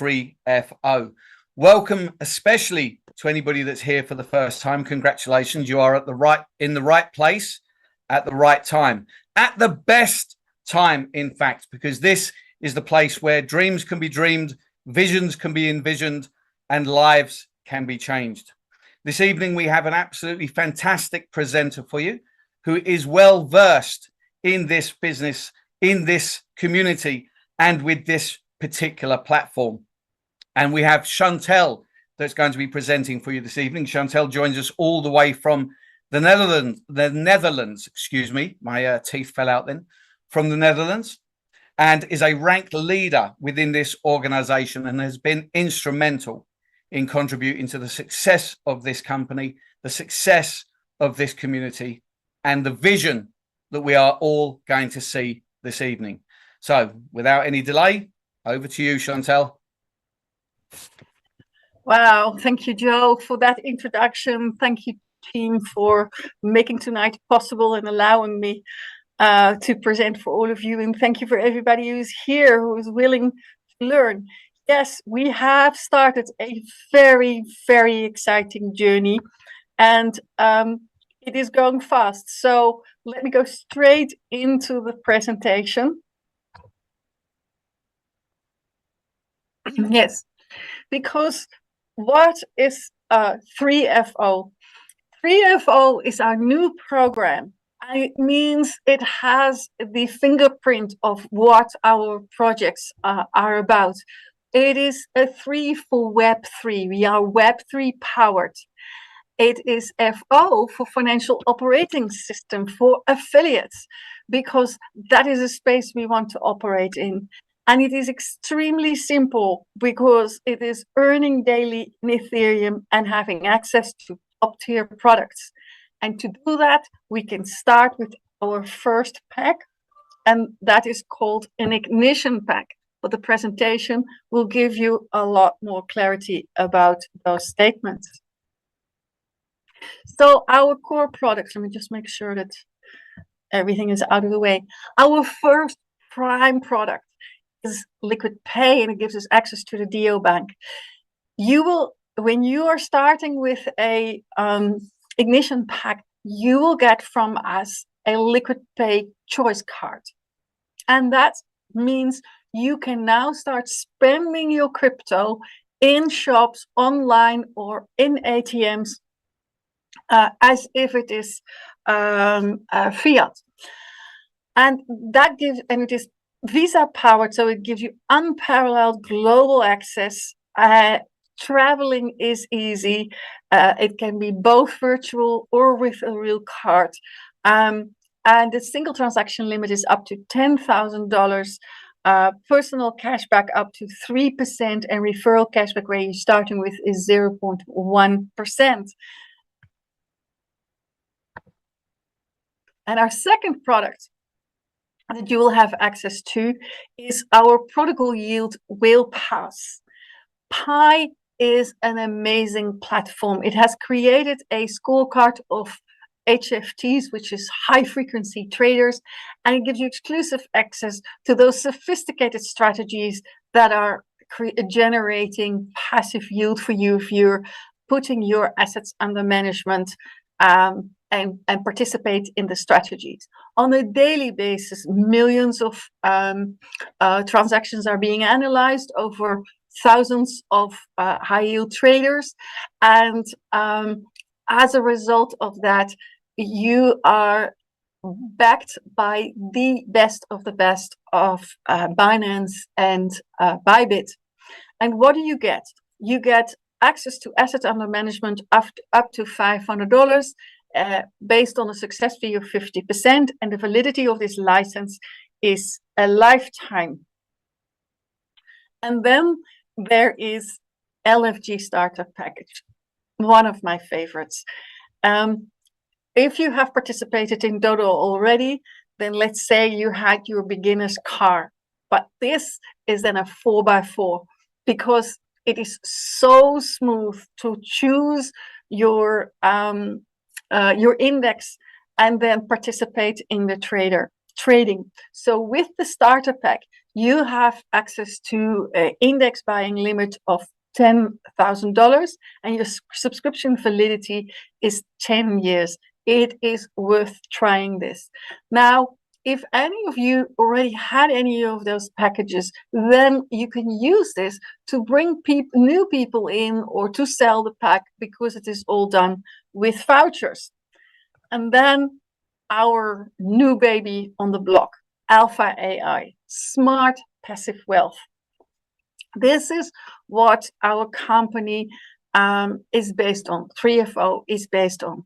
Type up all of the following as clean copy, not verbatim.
3FO. Welcome, especially to anybody that's here for the first time. Congratulations, you are in the right place at the right time, at the best time, in fact, because this is the place where dreams can be dreamed, visions can be envisioned, and lives can be changed. This evening, we have an absolutely fantastic presenter for you who is well versed in this business, in this community, and with this particular platform. And we have Chantel that's going to be presenting for you this evening. Chantel joins us all the way from the Netherlands, excuse me, my teeth fell out then, from the Netherlands, and is a ranked leader within this organization and has been instrumental in contributing to the success of this company, the success of this community, and the vision that we are all going to see this evening. So without any delay, over to you, Chantel. Wow, thank you, Joe, for that introduction. Thank you, team, for making tonight possible and allowing me to present for all of you. And thank you for everybody who's here, who is willing to learn. Yes, we have started a very, very exciting journey, and it is going fast. So let me go straight into the presentation. Yes, because what is 3FO? 3FO is our new program. And it means it has the fingerprint of what our projects are about. It is a 3 for Web3. We are Web3 powered. It is FO for financial operating system for affiliates, because that is a space we want to operate in. And it is extremely simple because it is earning daily in Ethereum and having access to top-tier products. And to do that, we can start with our first pack, and that is called an ignition pack. But the presentation will give you a lot more clarity about those statements. So our core products, let me just make sure that everything is out of the way. Our first prime product is LquidPay, and it gives us access to the DoDO bank. You will, when you are starting with a ignition pack, you will get from us a LquidPay choice card. And that means you can now start spending your crypto in shops, online, or in ATMs as if it is fiat. And that gives, and it is Visa powered, so it gives you unparalleled global access. Traveling is easy. It can be both virtual or with a real card. And the single transaction limit is up to $10,000. Personal cashback up to 3%, and referral cashback where you're starting with is 0.1%. And our second product that you will have access to is our Protocol Yeald Whale Pass. Pi is an amazing platform. It has created a scorecard of HFTs, which is high frequency traders, and it gives you exclusive access to those sophisticated strategies that are generating passive yield for you if you're putting your assets under management and participate in the strategies. On a daily basis, millions of transactions are being analyzed over thousands of high yield traders. And as a result of that, you are backed by the best of the best of Binance and Bybit. And what do you get? You get access to asset under management up to $500 based on a success fee of 50%, and the validity of this license is a lifetime. And then there is LFG Starter Package, one of my favorites. If you have participated in DoDO already, then let's say you had your beginner's car, but this is then a 4x4 because it is so smooth to choose your index and then participate in the trading. So with the starter pack, you have access to an index buying limit of $10,000 and your subscription validity is 10 years. It is worth trying this. Now, if any of you already had any of those packages, then you can use this to bring new people in or to sell the pack, because it is all done with vouchers. And then our new baby on the block, Alpha AI, smart passive wealth. This is what our company is based on, 3FO is based on.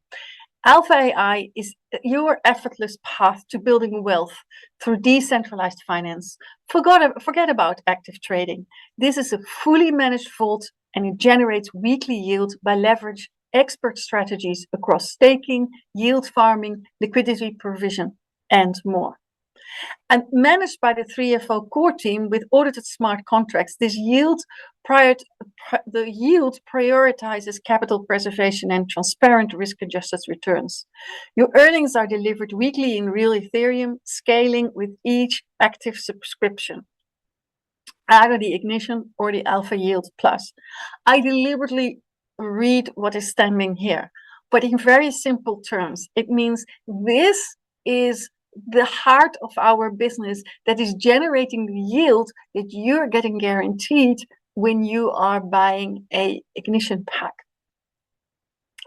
Alpha AI is your effortless path to building wealth through decentralized finance. Forget about active trading. This is a fully managed vault, and it generates weekly yield by leverage expert strategies across staking, yield farming, liquidity provision, and more. And managed by the 3FO core team with audited smart contracts, this yield prioritizes capital preservation and transparent risk-adjusted returns. Your earnings are delivered weekly in real Ethereum, scaling with each active subscription, either the Ignition or the Alpha Yield Plus. I deliberately read what is standing here, but in very simple terms, it means this is the heart of our business that is generating the yield that you're getting guaranteed when you are buying a Ignition pack.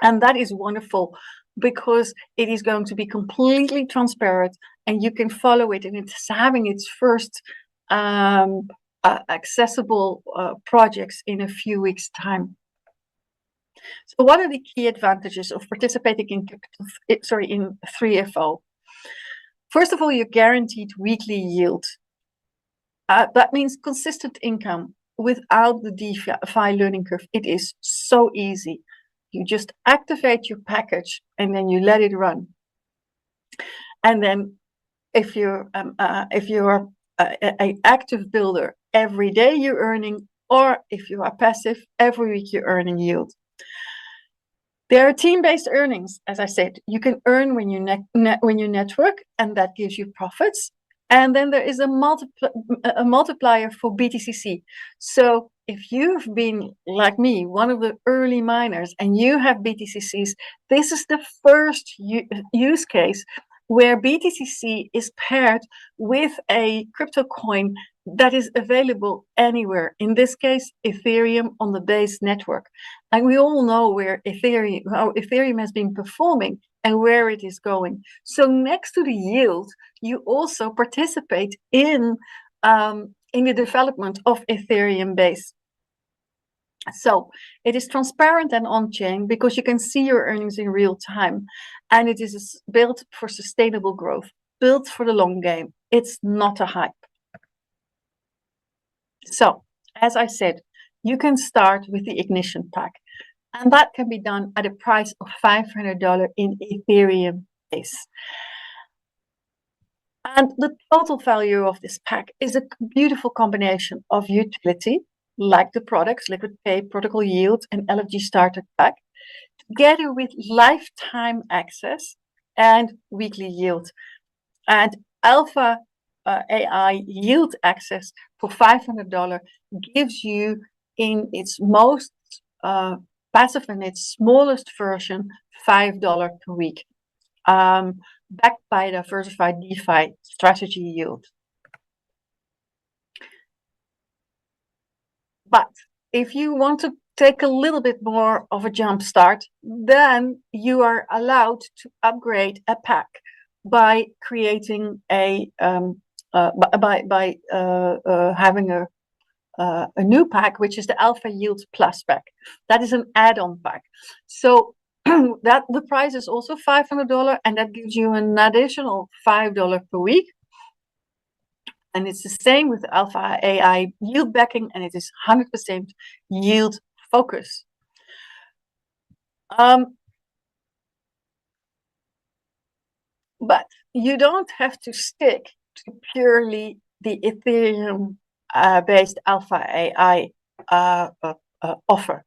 And that is wonderful, because it is going to be completely transparent and you can follow it, and it's having its first accessible projects in a few weeks' time. So what are the key advantages of participating in 3FO? First of all, you're guaranteed weekly yield. That means consistent income without the DeFi learning curve. It is so easy. You just activate your package and then you let it run. And then if you're an active builder, every day you're earning, or if you are passive, every week you're earning yield. There are team-based earnings, as I said. You can earn when you network, and that gives you profits. And then there is a multiplier for BTCC. So if you've been, like me, one of the early miners, and you have BTCCs, this is the first use case where BTCC is paired with a crypto coin that is available anywhere. In this case, Ethereum on the base network. And we all know how Ethereum has been performing and where it is going. So next to the yield, you also participate in the development of Ethereum base. So it is transparent and on-chain because you can see your earnings in real time. And it is built for sustainable growth, built for the long game. It's not a hype. So, as I said, you can start with the Ignition pack, and that can be done at a price of $500 in Ethereum base. And the total value of this pack is a beautiful combination of utility, like the products, LquidPay, Protocol Yeald, and LFG Starter Pack, together with lifetime access and weekly yield. And Alpha AI yield access for $500 gives you, in its most passive and its smallest version, $5 per week, backed by a diversified DeFi strategy yield. But if you want to take a little bit more of a jump start, then you are allowed to upgrade a pack by creating having a new pack, which is the Alpha Yield Plus pack. That is an add-on pack. So that the price is also $500, and that gives you an additional $5 per week. And it's the same with Alpha AI yield backing, and it is 100% yield focus. But you don't have to stick to purely the Ethereum based Alpha AI offer.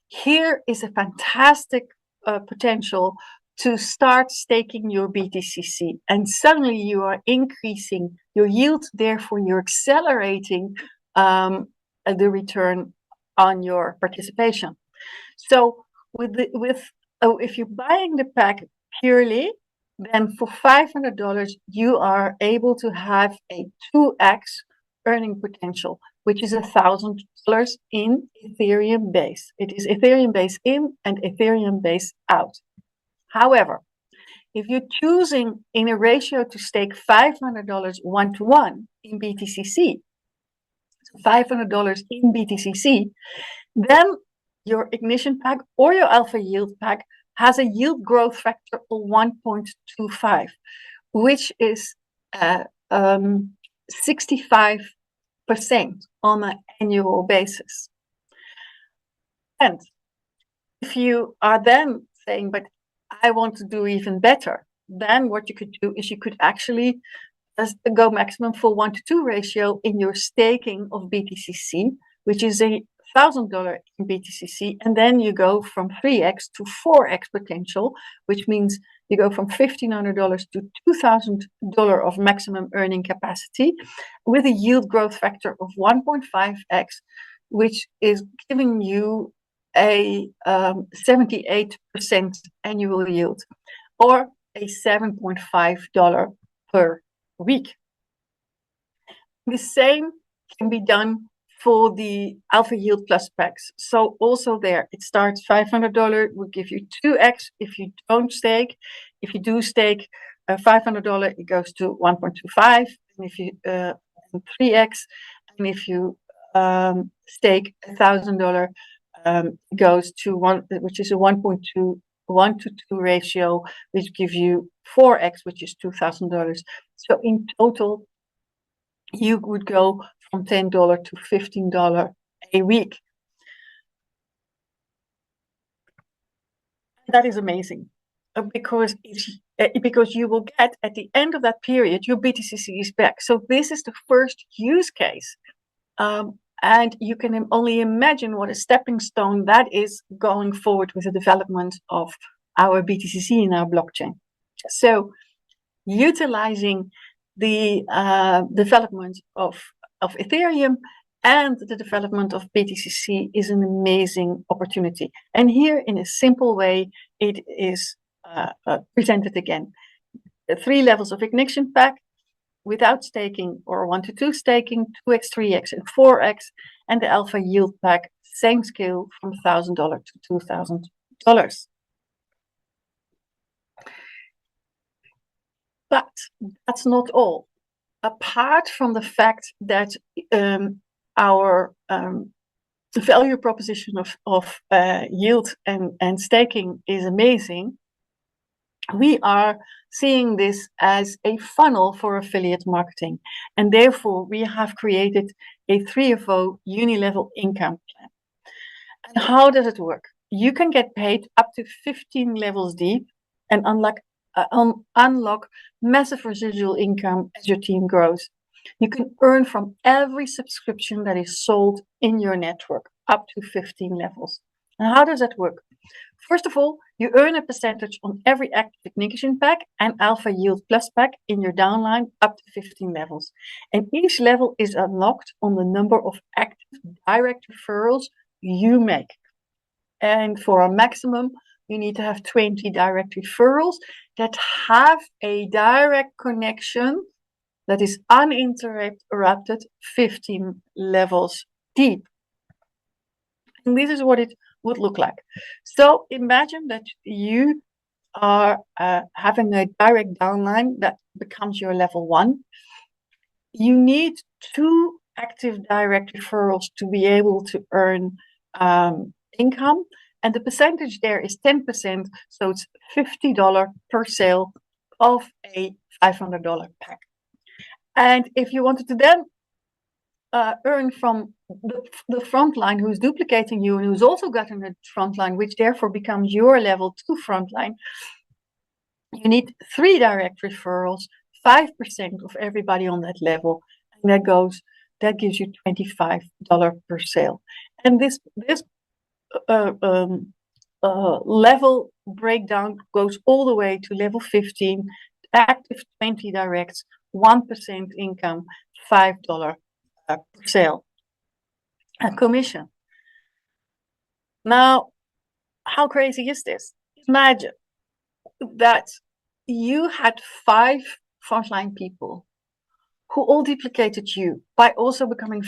Here is a fantastic potential to start staking your BTCC, and suddenly you are increasing your yield. Therefore, you're accelerating the return on your participation. So if you're buying the pack purely, then for $500 you are able to have a 2x earning potential, which is $1,000 in Ethereum base. It is Ethereum base in and Ethereum base out. However, if you're choosing in a ratio to stake $500 1-to-1 in BTCC, $500 in BTCC, then your ignition pack or your alpha yield pack has a yield growth factor of 1.25, which is 65% on an annual basis. And if you are then saying, but I want to do even better, then what you could do is you could actually go maximum for 1-to-2 ratio in your staking of BTCC, which is $1,000 in BTCC, and then you go from 3x to 4x potential, which means you go from $1,500 to $2,000 of maximum earning capacity with a yield growth factor of 1.5x, which is giving you a 78% annual yield, or a $7.5 per week. The same can be done for the alpha yield plus packs. So also there, it starts $500, will give you 2x if you don't stake. If you do stake $500, it goes to 1.25, and if you 3x, and if you stake $1,000, goes to 1, which is a 1.2 1-to-2 ratio, which gives you 4x, which is $2,000. So in total, you would go from $10 to $15 a week. That is amazing, because you will get at the end of that period your BTCC is back. So this is the first use case, and you can only imagine what a stepping stone that is going forward with the development of our BTCC in our blockchain. So utilizing the development of Ethereum and the development of BTCC is an amazing opportunity. And here, in a simple way, it is presented again. 3 levels of ignition pack without staking, or 1-to-2 staking, 2x, 3x, and 4x, and the alpha yield pack, same scale, from $1,000 to $2,000. But that's not all. Apart from the fact that our value proposition of yield and staking is amazing, we are seeing this as a funnel for affiliate marketing. And therefore, we have created a 3FO uni-level income plan. And how does it work? You can get paid up to 15 levels deep and unlock massive residual income as your team grows. You can earn from every subscription that is sold in your network up to 15 levels. And how does that work? First of all, you earn a percentage on every active ignition pack and alpha yield plus pack in your downline up to 15 levels. And each level is unlocked on the number of active direct referrals you make. And for a maximum, you need to have 20 direct referrals that have a direct connection that is uninterrupted 15 levels deep. And this is what it would look like. So imagine that you are having a direct downline that becomes your level 1. You need 2 active direct referrals to be able to earn income. And the percentage there is 10%, so it's $50 per sale of a $500 pack. And if you wanted to then earn from the front line who's duplicating you and who's also gotten a front line, which therefore becomes your level 2 front line, you need 3 direct referrals, 5% of everybody on that level, and that gives you $25 per sale. And this level breakdown goes all the way to level 15, active 20 directs, 1% income, $5 per sale, a commission. Now, how crazy is this? Imagine that you had 5 frontline people who all duplicated you by also becoming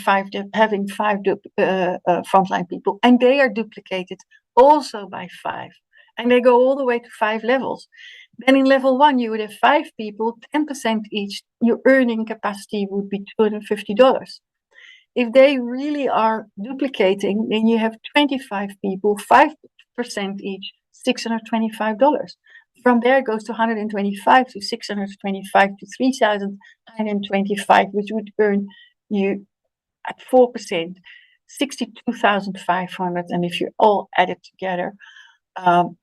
having 5 frontline people, and they are duplicated also by 5, and they go all the way to 5 levels. Then in level 1, you would have 5 people, 10% each. Your earning capacity would be $250. If they really are duplicating, then you have 25 people, 5% each, $625. From there, it goes to 125 to 625 to 3,125, which would earn you at 4%, 62,500. And if you all add it together,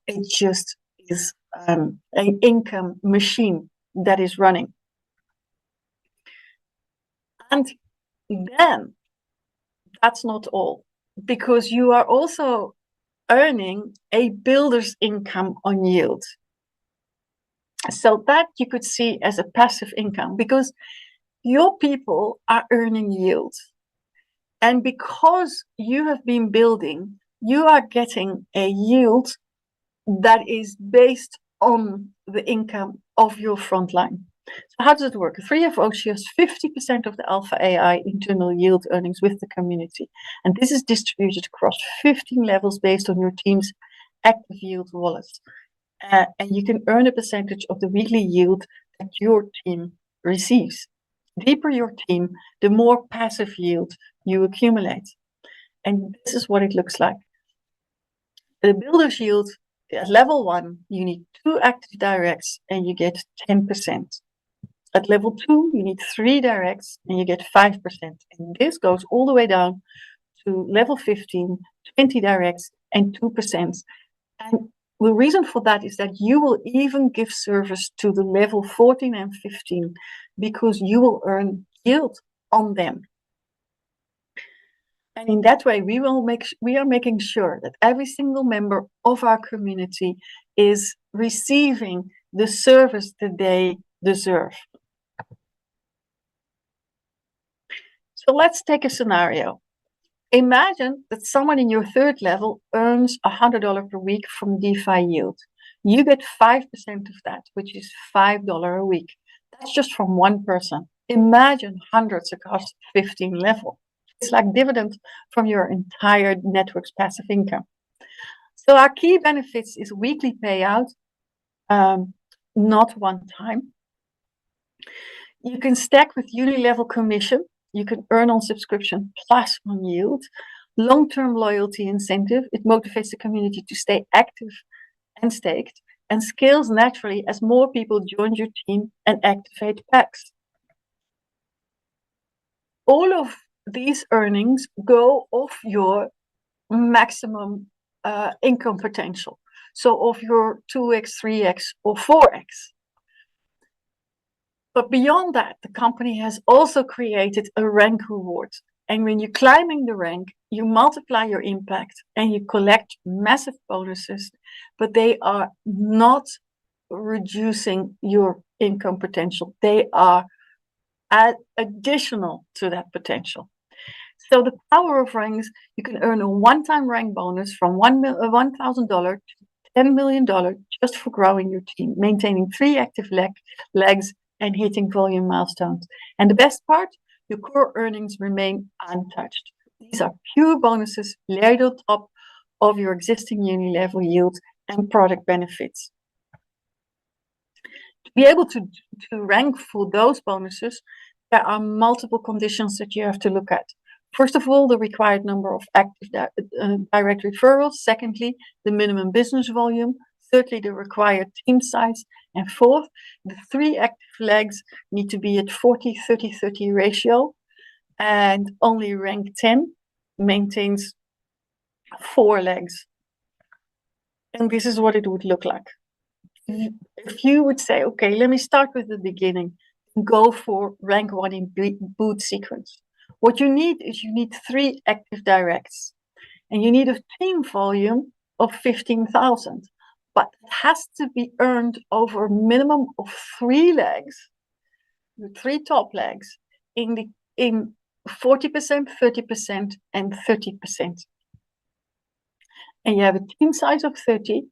it just is an income machine that is running. And then that's not all, because you are also earning a builder's income on yield. So that you could see as a passive income, because your people are earning yield. And because you have been building, you are getting a yield that is based on the income of your frontline. So how does it work? 3FO shares 50% of the Alpha AI internal yield earnings with the community. And this is distributed across 15 levels based on your team's active yield wallets. And you can earn a percentage of the weekly yield that your team receives. The deeper your team, the more passive yield you accumulate. And this is what it looks like. The builder's yield, at level 1, you need 2 active directs and you get 10%. At level 2, you need 3 directs and you get 5%. And this goes all the way down to level 15, 20 directs and 2%. And the reason for that is that you will even give service to the level 14 and 15 because you will earn yield on them. And in that way, we are making sure that every single member of our community is receiving the service that they deserve. So let's take a scenario. Imagine that someone in your 3rd level earns $100 per week from DeFi yield. You get 5% of that, which is $5 a week. That's just from one person. Imagine hundreds across 15 level. It's like dividend from your entire network's passive income. So our key benefits is weekly payout, not one time. You can stack with uni-level commission. You can earn on subscription plus on yield. Long-term loyalty incentive. It motivates the community to stay active and staked, and scales naturally as more people join your team and activate packs. All of these earnings go off your maximum income potential. So of your 2x, 3x, or 4x. But beyond that, the company has also created a rank reward. And when you're climbing the rank, you multiply your impact and you collect massive bonuses, but they are not reducing your income potential. They are additional to that potential. So the power of ranks, you can earn a one-time rank bonus from $1,000 to $10 million just for growing your team, maintaining 3 active legs, and hitting volume milestones. And the best part, your core earnings remain untouched. These are pure bonuses layered on top of your existing uni-level yield and product benefits. To be able to rank for those bonuses, there are multiple conditions that you have to look at. First of all, the required number of active direct referrals. Secondly, the minimum business volume. Thirdly, the required team size. And fourth, the 3 active legs need to be at 40, 30, 30 ratio. And only rank 10 maintains 4 legs. And this is what it would look like. If you would say, okay, let me start with the beginning and go for rank 1 in boot sequence. What you need is 3 active directs. And you need a team volume of 15,000, but it has to be earned over a minimum of 3 legs, the 3 top legs, in 40%, 30%, and 30%. And you have a team size of 30,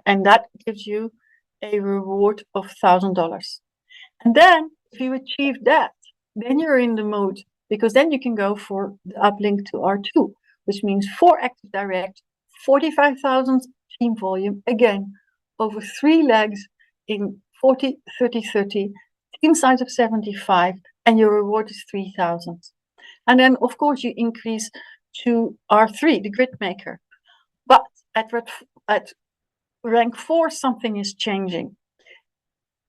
and that gives you a reward of $1,000. And then if you achieve that, then you're in the mode, because then you can go for the uplink to R2, which means 4 active direct, 45,000 team volume, again, over 3 legs in 40, 30, 30, team size of 75, and your reward is 3,000. And then, of course, you increase to R3, the grid maker. But at rank 4, something is changing.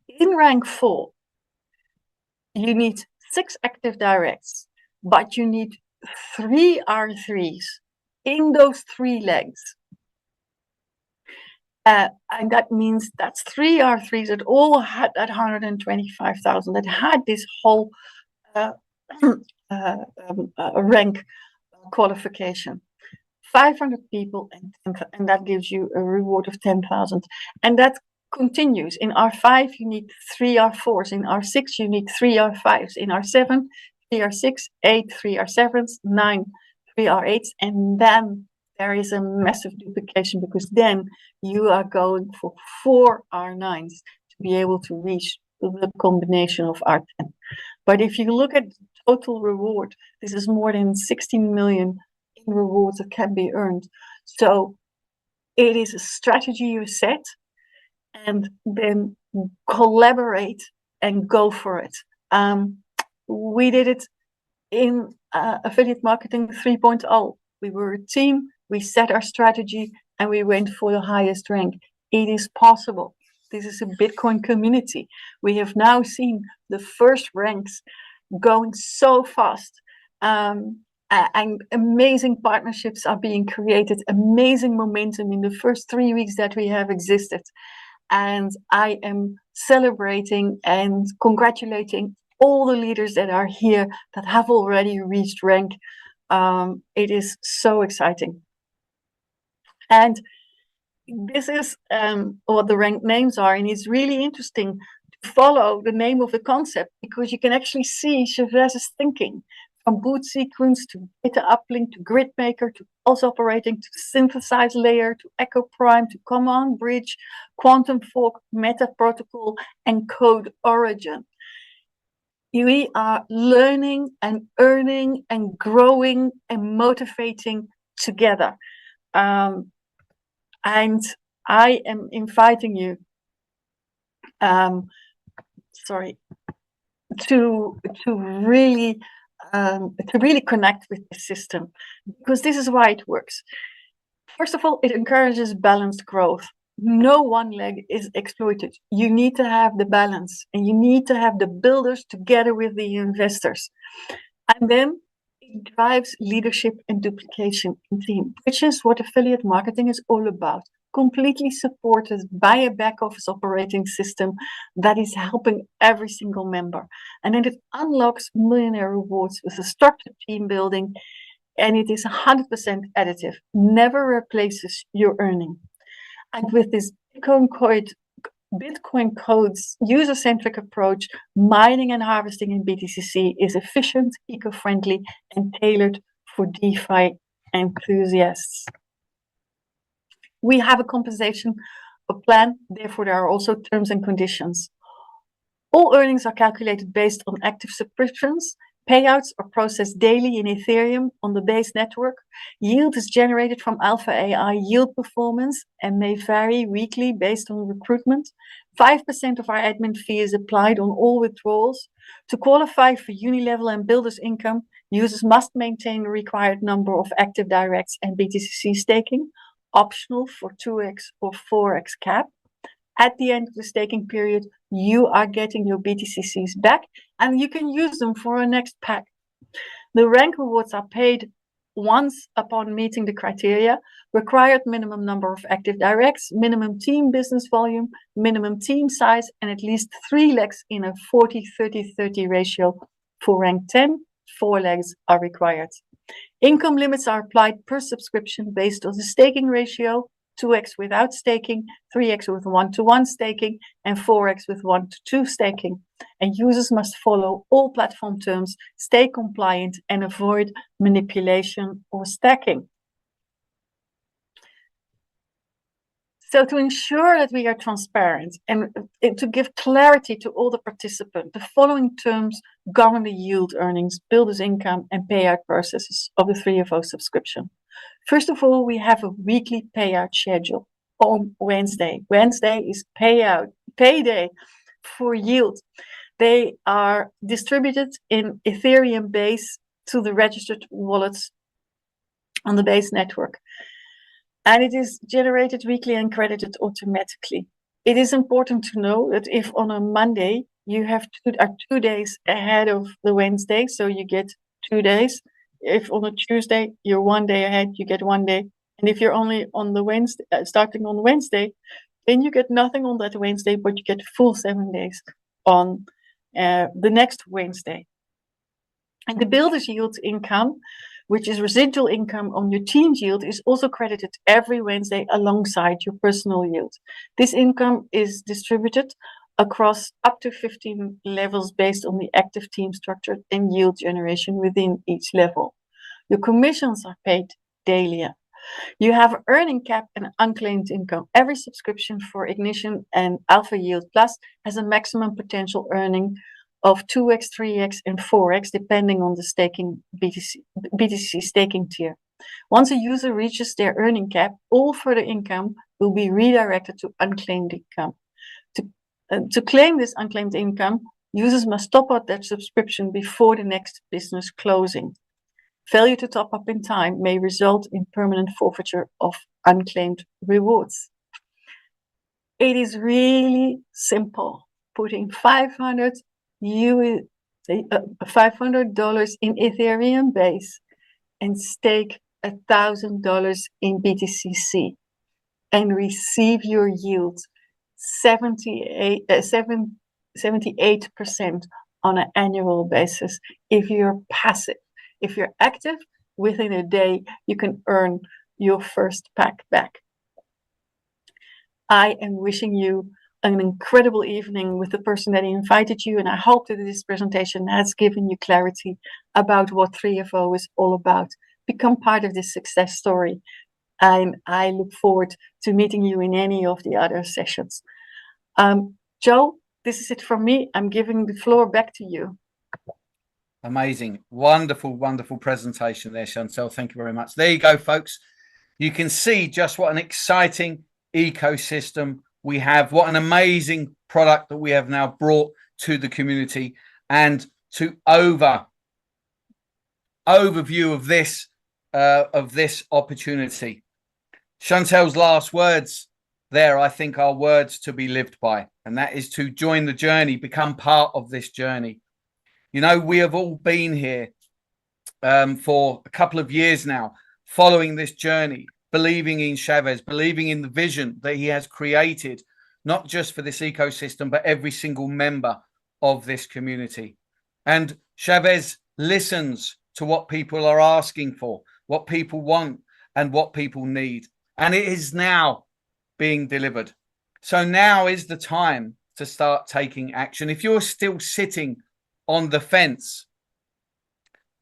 In rank 4, you need 6 active directs, but you need 3 R3s in those 3 legs. And that means that's 3 R3s that all had that 125,000, that had this whole rank qualification. 500 people, and that gives you a reward of 10,000. And that continues. In R5, you need 3 R4s. In R6, you need 3 R5s. In R7, 3 R6, 8, 3 R7s, 9, 3 R8s. And then there is a massive duplication, because then you are going for 4 R9s to be able to reach the combination of R10. But if you look at the total reward, this is more than 16 million in rewards that can be earned. So it is a strategy you set, and then collaborate and go for it. We did it in affiliate marketing 3.0. We were a team, we set our strategy, and we went for the highest rank. It is possible. This is a Bitcoin community. We have now seen the first ranks going so fast. And amazing partnerships are being created, amazing momentum in the first 3 weeks that we have existed. And I am celebrating and congratulating all the leaders that are here that have already reached rank. It is so exciting. And this is what the rank names are. And it's really interesting to follow the name of the concept, because you can actually see Chavez's thinking. From boot sequence to data uplink to grid maker to pulse operating to synthesize layer to echo prime to command bridge, quantum fork, meta protocol, and code origin. We are learning and earning and growing and motivating together. And I am inviting you, to really connect with the system, because this is why it works. First of all, it encourages balanced growth. No one leg is exploited. You need to have the balance, and you need to have the builders together with the investors. And then it drives leadership and duplication in team, which is what affiliate marketing is all about. Completely supported by a back office operating system that is helping every single member. And then it unlocks millionaire rewards with a structured team building, and it is 100% additive, never replaces your earning. And with this Bitcoin code's user-centric approach, mining and harvesting in BTCC is efficient, eco-friendly, and tailored for DeFi enthusiasts. We have a compensation plan, therefore there are also terms and conditions. All earnings are calculated based on active subscriptions. Payouts are processed daily in Ethereum on the base network. Yield is generated from Alpha AI yield performance and may vary weekly based on recruitment. 5% of our admin fee is applied on all withdrawals. To qualify for Unilevel and Builders income, users must maintain the required number of active directs and BTCC staking, optional for 2x or 4x cap. At the end of the staking period, you are getting your BTCCs back, and you can use them for a next pack. The rank rewards are paid once upon meeting the criteria: required minimum number of active directs, minimum team business volume, minimum team size, and at least 3 legs in a 40-30-30 ratio. For rank 10, 4 legs are required. Income limits are applied per subscription based on the staking ratio. 2x without staking, 3x with 1-to-1 staking, and 4x with 1-to-2 staking. And users must follow all platform terms, stay compliant, and avoid manipulation or stacking. So to ensure that we are transparent and to give clarity to all the participants, the following terms govern the yield earnings, builder's income, and payout processes of the 3FO subscription. First of all, we have a weekly payout schedule on Wednesday. Wednesday is payday for Yeald. They are distributed in Ethereum base to the registered wallets on the base network. And it is generated weekly and credited automatically. It is important to know that if on a Monday you have 2 days ahead of the Wednesday, so you get 2 days. If on a Tuesday you're 1 day ahead, you get 1 day. And if you're only on the Wednesday, starting on Wednesday, then you get nothing on that Wednesday, but you get full 7 days on the next Wednesday. And the builder's yield income, which is residual income on your team's yield, is also credited every Wednesday alongside your personal yield. This income is distributed across up to 15 levels based on the active team structure and yield generation within each level. Your commissions are paid daily. You have an earning cap and unclaimed income. Every subscription for Ignition and Alpha Yield Plus has a maximum potential earning of 2x, 3x, and 4x, depending on the staking BTC staking tier. Once a user reaches their earning cap, all further income will be redirected to unclaimed income. To claim this unclaimed income, users must top up their subscription before the next business closing. Failure to top up in time may result in permanent forfeiture of unclaimed rewards. It is really simple. Putting $500 in Ethereum base and stake $1,000 in BTCC and receive your yield 78% on an annual basis. If you're passive, if you're active, within a day you can earn your first pack back. I am wishing you an incredible evening with the person that invited you, and I hope that this presentation has given you clarity about what 3FO is all about. Become part of this success story, and I look forward to meeting you in any of the other sessions. Joe, this is it from me. I'm giving the floor back to you. Amazing. Wonderful, wonderful presentation there, Chantal. Thank you very much. There you go, folks. You can see just what an exciting ecosystem we have, what an amazing product that we have now brought to the community, and to overview of this opportunity. Chantal's last words there, I think, are words to be lived by, and that is to join the journey, become part of this journey. You know, we have all been here for a couple of years now, following this journey, believing in Chavez, believing in the vision that he has created, not just for this ecosystem, but every single member of this community. And Chavez listens to what people are asking for, what people want, and what people need. And it is now being delivered. So now is the time to start taking action. If you're still sitting on the fence,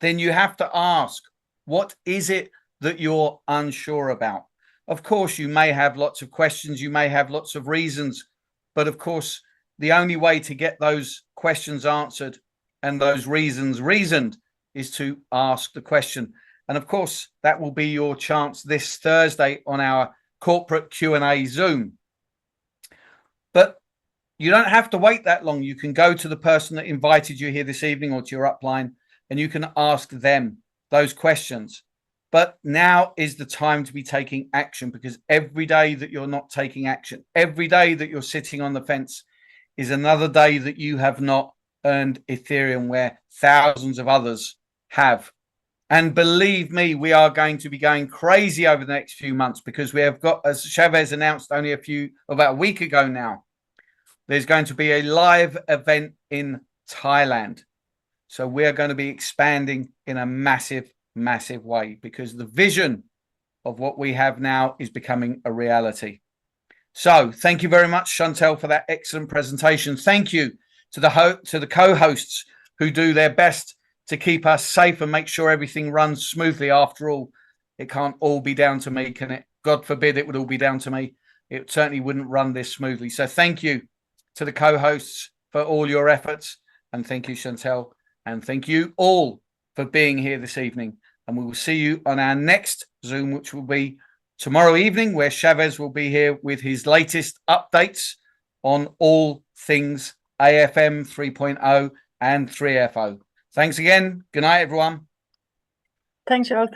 then you have to ask, what is it that you're unsure about? Of course, you may have lots of questions, you may have lots of reasons, but of course, the only way to get those questions answered and those reasons reasoned is to ask the question. And of course, that will be your chance this Thursday on our corporate Q&A Zoom. But you don't have to wait that long. You can go to the person that invited you here this evening or to your upline, and you can ask them those questions. But now is the time to be taking action, because every day that you're not taking action, every day that you're sitting on the fence is another day that you have not earned Ethereum where thousands of others have. And believe me, we are going to be going crazy over the next few months, because we have got, as Chavez announced only about a week ago now, there's going to be a live event in Thailand. So we are going to be expanding in a massive way, because the vision of what we have now is becoming a reality. So thank you very much, Chantel, for that excellent presentation. Thank you to the co-hosts who do their best to keep us safe and make sure everything runs smoothly. After all, it can't all be down to me, can it? God forbid it would all be down to me. It certainly wouldn't run this smoothly. So thank you to the co-hosts for all your efforts. And thank you, Chantel. And thank you all for being here this evening. And we will see you on our next Zoom, which will be tomorrow evening, where Chavez will be here with his latest updates on all things AFM 3.0 and 3FO. Thanks again. Good night, everyone. Thanks, Joe.